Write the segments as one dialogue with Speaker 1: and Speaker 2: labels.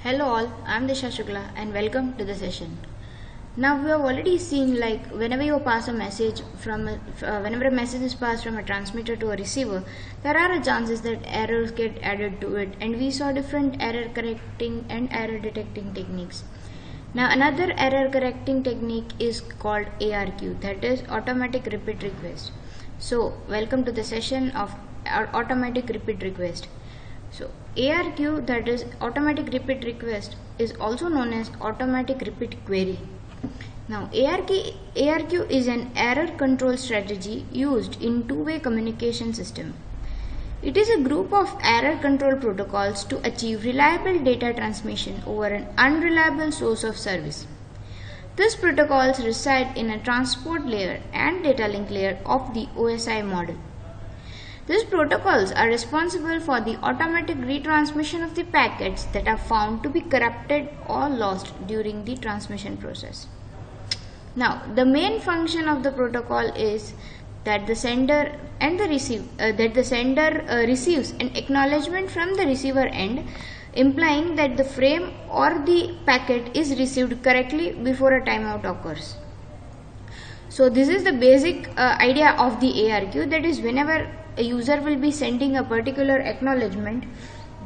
Speaker 1: Hello all, I am Disha Shukla and welcome to the session. Now we have already seen whenever you pass a message whenever a message is passed from a transmitter to a receiver, there are chances that errors get added to it, and we saw different error correcting and error detecting techniques. Now another error correcting technique is called ARQ, that is automatic repeat request. So welcome to the session of automatic repeat request. So ARQ, that is automatic repeat request, is also known as automatic repeat query. Now ARQ is an error control strategy used in two-way communication system. It is a group of error control protocols to achieve reliable data transmission over an unreliable source of service. These protocols reside in a transport layer and data link layer of the OSI model. These protocols are responsible for the automatic retransmission of the packets that are found to be corrupted or lost during the transmission process. Now, the main function of the protocol is that the sender receives an acknowledgement from the receiver end, implying that the frame or the packet is received correctly before a timeout occurs. So this is the basic idea of the ARQ, that is, whenever a user will be sending a particular acknowledgement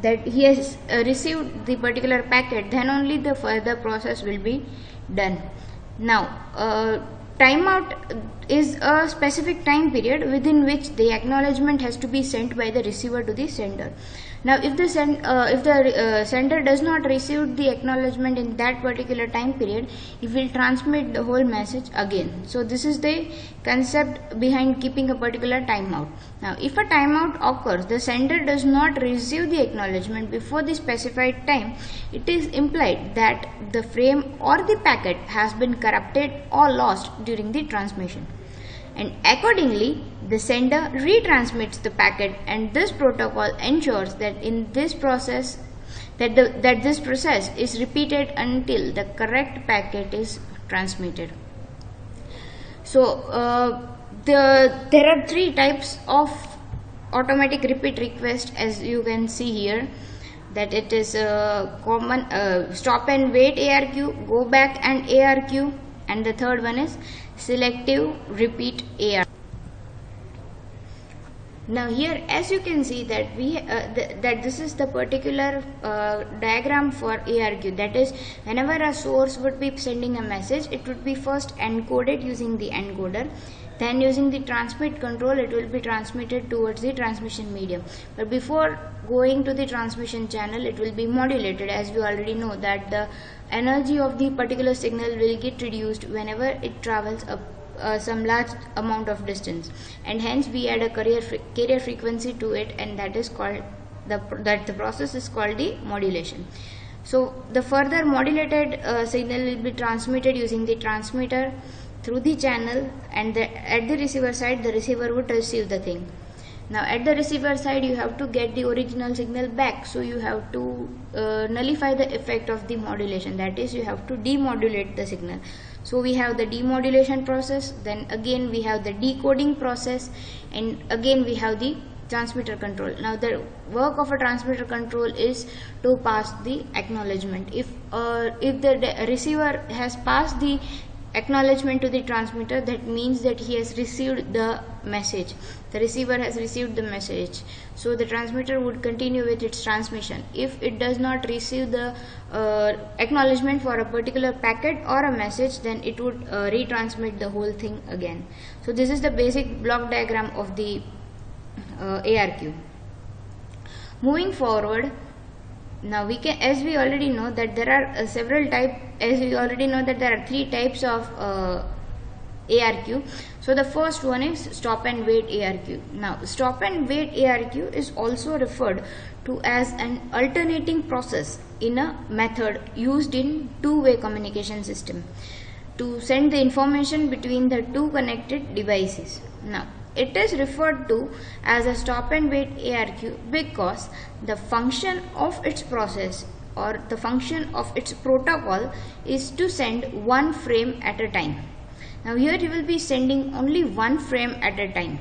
Speaker 1: that he has received the particular packet, then only the further process will be done. Now timeout is a specific time period within which the acknowledgement has to be sent by the receiver to the sender. Now if the sender does not receive the acknowledgement in that particular time period, it will transmit the whole message again. So this is the concept behind keeping a particular timeout. Now if a timeout occurs, the sender does not receive the acknowledgement before the specified time, it is implied that the frame or the packet has been corrupted or lost during the transmission, and accordingly the sender retransmits the packet, and this protocol ensures that this process is repeated until the correct packet is transmitted. So there are three types of automatic repeat request, as you can see here, that it is common stop and wait ARQ, go back and ARQ, and the third one is selective repeat ARQ. Now here, as you can see, that this is the particular diagram for ARQ, that is, whenever a source would be sending a message, it would be first encoded using the encoder, then using the transmit control it will be transmitted towards the transmission medium. But before going to the transmission channel, it will be modulated, as we already know that the energy of the particular signal will get reduced whenever it travels up some large amount of distance, and hence we add a carrier frequency to it, and that is called the process is called the modulation. So the further modulated signal will be transmitted using the transmitter through the channel, and at the receiver side the receiver would receive the thing. Now at the receiver side you have to get the original signal back, so you have to nullify the effect of the modulation, that is, you have to demodulate the signal. So we have the demodulation process, then again we have the decoding process, and again we have the transmitter control. Now the work of a transmitter control is to pass the acknowledgement. If the receiver has passed the acknowledgement to the transmitter, that means that he has received the message, the receiver has received the message, so the transmitter would continue with its transmission. If it does not receive the acknowledgement for a particular packet or a message, then it would retransmit the whole thing again. So this is the basic block diagram of the ARQ. Moving forward, now we can, as we already know that there are there are three types of ARQ. So the first one is stop and wait ARQ. Now stop and wait ARQ is also referred to as an alternating process in a method used in two-way communication system to send the information between the two connected devices. Now it is referred to as a stop and wait ARQ because the function of its process or the function of its protocol is to send one frame at a time. Now here you will be sending only one frame at a time.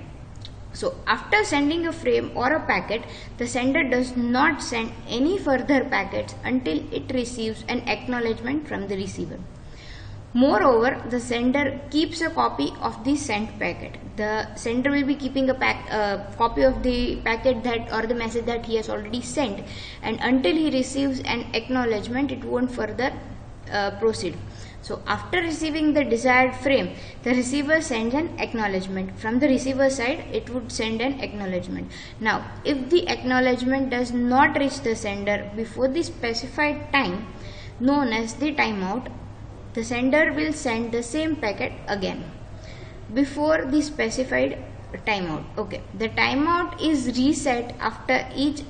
Speaker 1: So after sending a frame or a packet, the sender does not send any further packets until it receives an acknowledgement from the receiver. Moreover, the sender keeps a copy of the sent packet. The sender will be keeping a copy of the packet that or the message that he has already sent, and until he receives an acknowledgement, it won't further proceed. So after receiving the desired frame, the receiver sends an acknowledgement. From the receiver side, it would send an acknowledgement. Now, if the acknowledgement does not reach the sender before the specified time, known as the timeout, the sender will send the same packet again before the specified timeout. Okay, the timeout is reset after each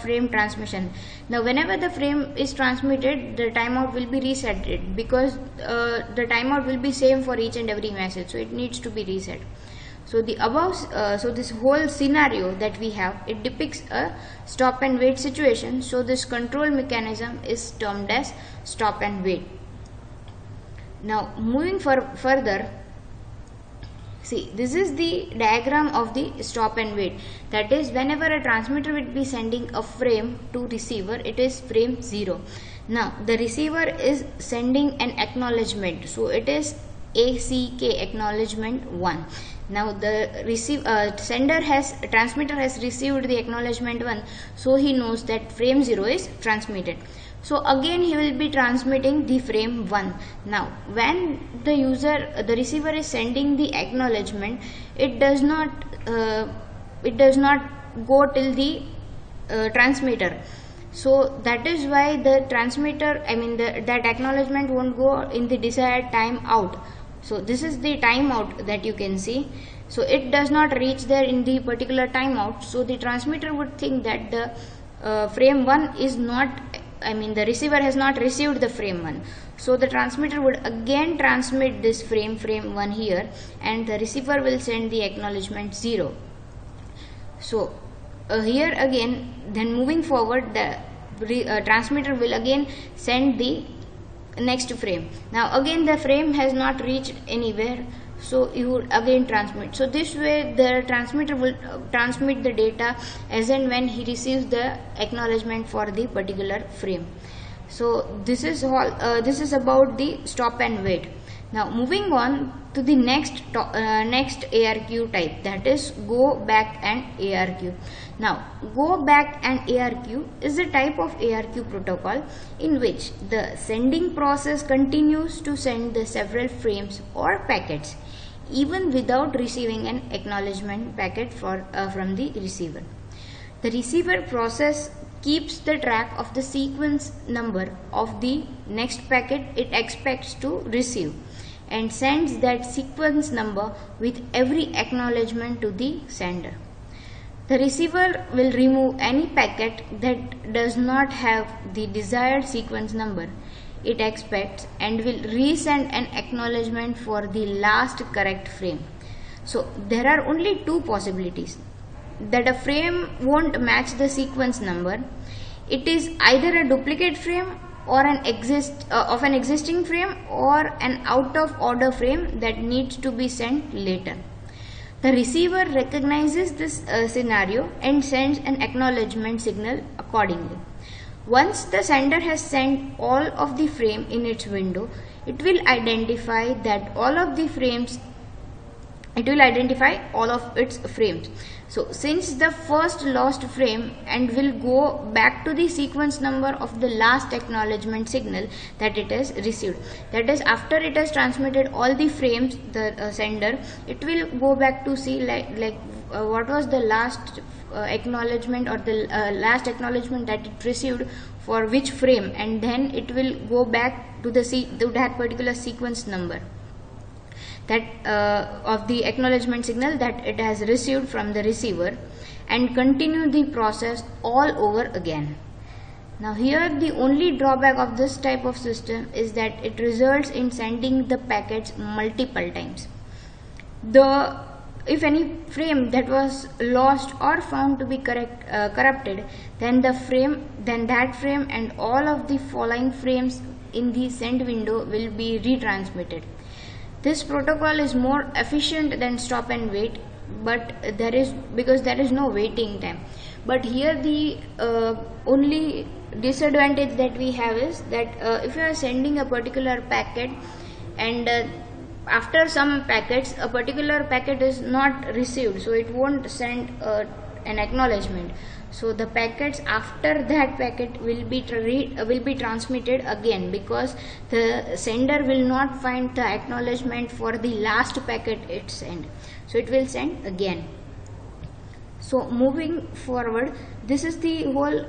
Speaker 1: frame transmission. Now whenever the frame is transmitted, the timeout will be reset because the timeout will be same for each and every message, so it needs to be reset. So the above so this whole scenario that we have, it depicts a stop and wait situation. So this control mechanism is termed as stop and wait. Now moving further, see, this is the diagram of the stop and wait. That is, whenever a transmitter will be sending a frame to receiver, it is frame 0. Now the receiver is sending an acknowledgement, so it is ACK, acknowledgement 1. Now the transmitter has received the acknowledgement 1, so he knows that frame 0 is transmitted. So again he will be transmitting the frame 1. Now when the receiver is sending the acknowledgement, it does not go till the transmitter. So that is why the transmitter, that acknowledgement won't go in the desired time out. So this is the timeout that you can see. So it does not reach there in the particular timeout. So the transmitter would think that the frame 1 is not, the receiver has not received the frame 1. So the transmitter would again transmit this frame 1 here, and the receiver will send the acknowledgement 0. So here again, then moving forward, the transmitter will again send the next frame. Now again the frame has not reached anywhere, so you would again transmit. So this way the transmitter will transmit the data as and when he receives the acknowledgement for the particular frame. So this is all. This is about the stop and wait. Now moving on to the next ARQ type, that is go back and ARQ. Now go back and ARQ is a type of ARQ protocol in which the sending process continues to send the several frames or packets even without receiving an acknowledgement packet from the receiver. The receiver process keeps the track of the sequence number of the next packet it expects to receive and sends that sequence number with every acknowledgement to the sender. The receiver will remove any packet that does not have the desired sequence number it expects and will resend an acknowledgement for the last correct frame. So there are only two possibilities: that a frame won't match the sequence number. It is either a duplicate frame or an existing frame, or an out of order frame that needs to be sent later. The receiver recognizes this scenario and sends an acknowledgement signal accordingly. Once the sender has sent all of the frame in its window, it will identify all of its frames. So since the first lost frame and will go back to the sequence number of the last acknowledgement signal that it has received. That is, after it has transmitted all the frames, the sender, it will go back to see what was the last acknowledgement or the last acknowledgement that it received for which frame, and then it will go back to that particular sequence number that of the acknowledgement signal that it has received from the receiver and continue the process all over again. Now here the only drawback of this type of system is that it results in sending the packets multiple times. If any frame that was lost or found to be corrupted, then that frame and all of the following frames in the send window will be retransmitted. This protocol is more efficient than stop and wait but because there is no waiting time. But here the only disadvantage that we have is that if you are sending a particular packet and after some packets a particular packet is not received, so it won't send an acknowledgement. So the packets after that packet will be transmitted again, because the sender will not find the acknowledgement for the last packet it sent, so it will send again. So moving forward, this is the whole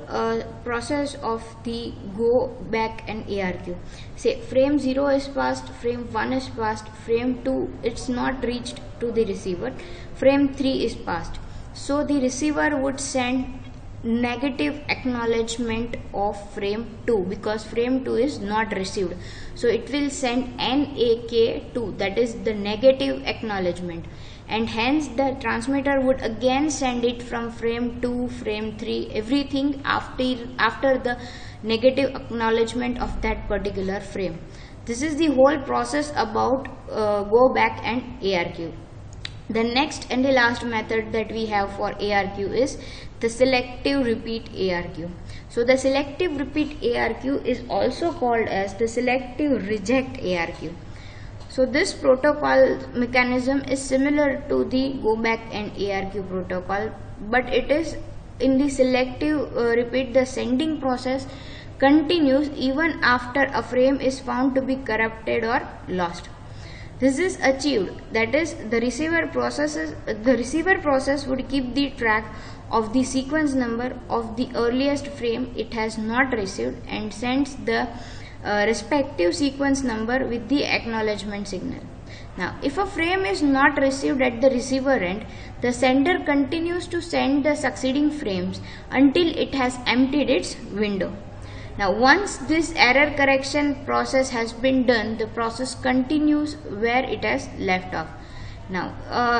Speaker 1: process of the go back and ARQ. Say frame 0 is passed, frame 1 is passed, frame 2 it's not reached to the receiver, frame 3 is passed. So the receiver would send negative acknowledgement of frame 2 because frame 2 is not received. So it will send NAK2, that is the negative acknowledgement, and hence the transmitter would again send it from frame 2, frame 3, everything after the negative acknowledgement of that particular frame. This is the whole process about go back and ARQ. The next and the last method that we have for ARQ is the selective repeat ARQ. So the selective repeat ARQ is also called as the selective reject ARQ. So this protocol mechanism is similar to the go back and ARQ protocol, but it is in the selective repeat, the sending process continues even after a frame is found to be corrupted or lost. This is achieved, that is the receiver process would keep the track of the sequence number of the earliest frame it has not received and sends the respective sequence number with the acknowledgement signal. Now if a frame is not received at the receiver end, the sender continues to send the succeeding frames until it has emptied its window. Now once this error correction process has been done, the process continues where it has left off. Now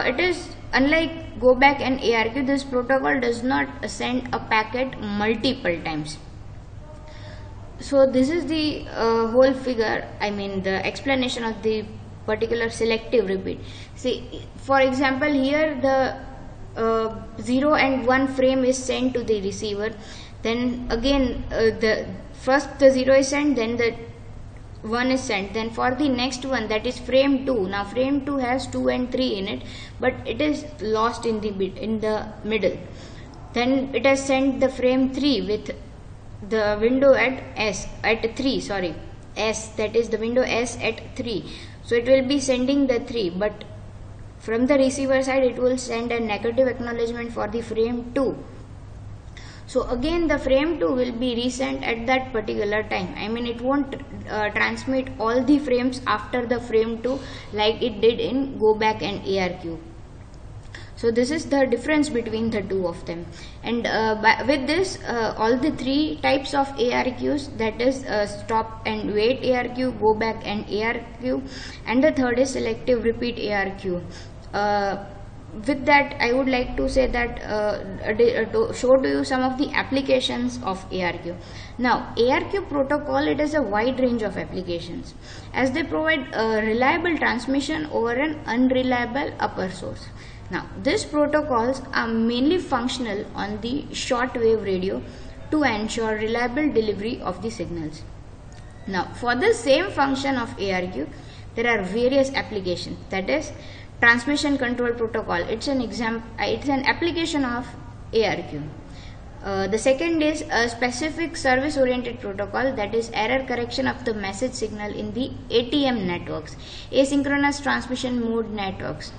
Speaker 1: it is unlike go back and ARQ, this protocol does not send a packet multiple times. So this is the whole figure, I mean the explanation of the particular selective repeat. See, for example, here the 0 and 1 frame is sent to the receiver, then again first the 0 is sent, then the 1 is sent, then for the next one, that is frame 2. Now frame 2 has 2 and 3 in it, but it is lost in the middle. Then it has sent the frame 3 with the window at S3, that is the window S at 3. So it will be sending the 3, but from the receiver side it will send a negative acknowledgement for the frame 2. So again the frame 2 will be resent at that particular time. I mean it won't transmit all the frames after the frame 2 like it did in go back and ARQ. So this is the difference between the two of them. And with this all the three types of ARQs, that is stop and wait ARQ, go back and ARQ, and the third is selective repeat ARQ. With that I would like to say that to show to you some of the applications of ARQ. Now ARQ protocol, it has a wide range of applications as they provide reliable transmission over an unreliable upper source. Now these protocols are mainly functional on the shortwave radio to ensure reliable delivery of the signals. Now for the same function of ARQ there are various applications, that is transmission control protocol. It's an application of ARQ. The second is a specific service oriented protocol, that is error correction of the message signal in the ATM networks, asynchronous transmission mode networks.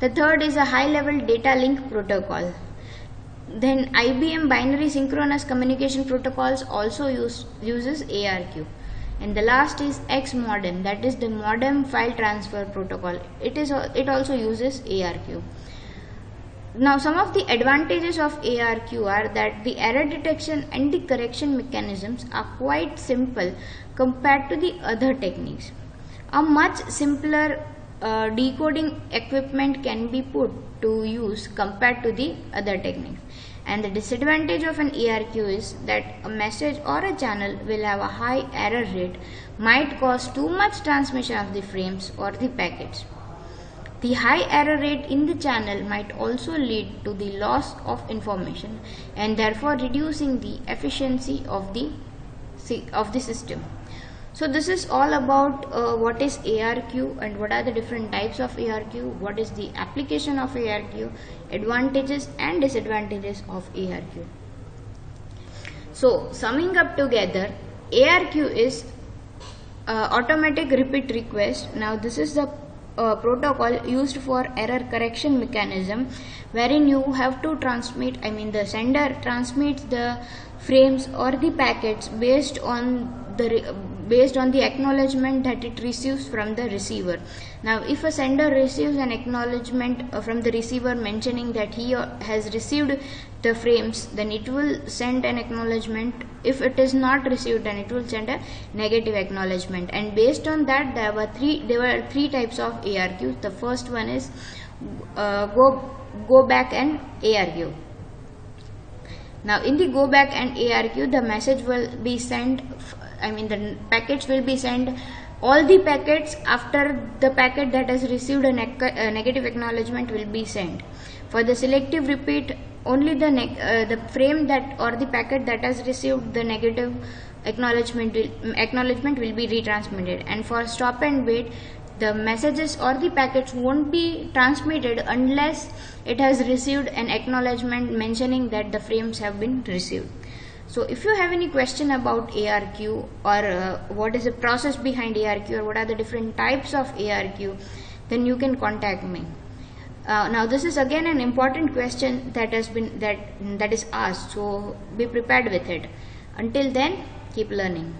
Speaker 1: The third is a high level data link protocol. Then IBM binary synchronous communication protocols also uses ARQ. And the last is XModem, that is the modem file transfer protocol. It also uses ARQ. Now some of the advantages of ARQ are that the error detection and the correction mechanisms are quite simple compared to the other techniques. A much simpler decoding equipment can be put to use compared to the other techniques. And the disadvantage of an ARQ is that a message or a channel will have a high error rate, might cause too much transmission of the frames or the packets. The high error rate in the channel might also lead to the loss of information and therefore reducing the efficiency of the system. So this is all about what is ARQ and what are the different types of ARQ, what is the application of ARQ, advantages and disadvantages of ARQ. So summing up together, ARQ is automatic repeat request. Now this is the protocol used for error correction mechanism, wherein you have to transmit, the sender transmits the frames or the packets based on the acknowledgement that it receives from the receiver. Now if a sender receives an acknowledgement from the receiver mentioning that he has received the frames, then it will send an acknowledgement. If it is not received, then it will send a negative acknowledgement. And based on that, there were three types of ARQ. The first one is go back and ARQ. Now in the go back and ARQ, the message will be sent, the packets will be sent, all the packets after the packet that has received a negative acknowledgement will be sent. For the selective repeat, only the frame that or the packet that has received the negative acknowledgement will be retransmitted. And for stop and wait, the messages or the packets won't be transmitted unless it has received an acknowledgement mentioning that the frames have been received. So if you have any question about ARQ or what is the process behind ARQ or what are the different types of ARQ, then you can contact me. Now this is again an important question that is asked, so be prepared with it. Until then, keep learning.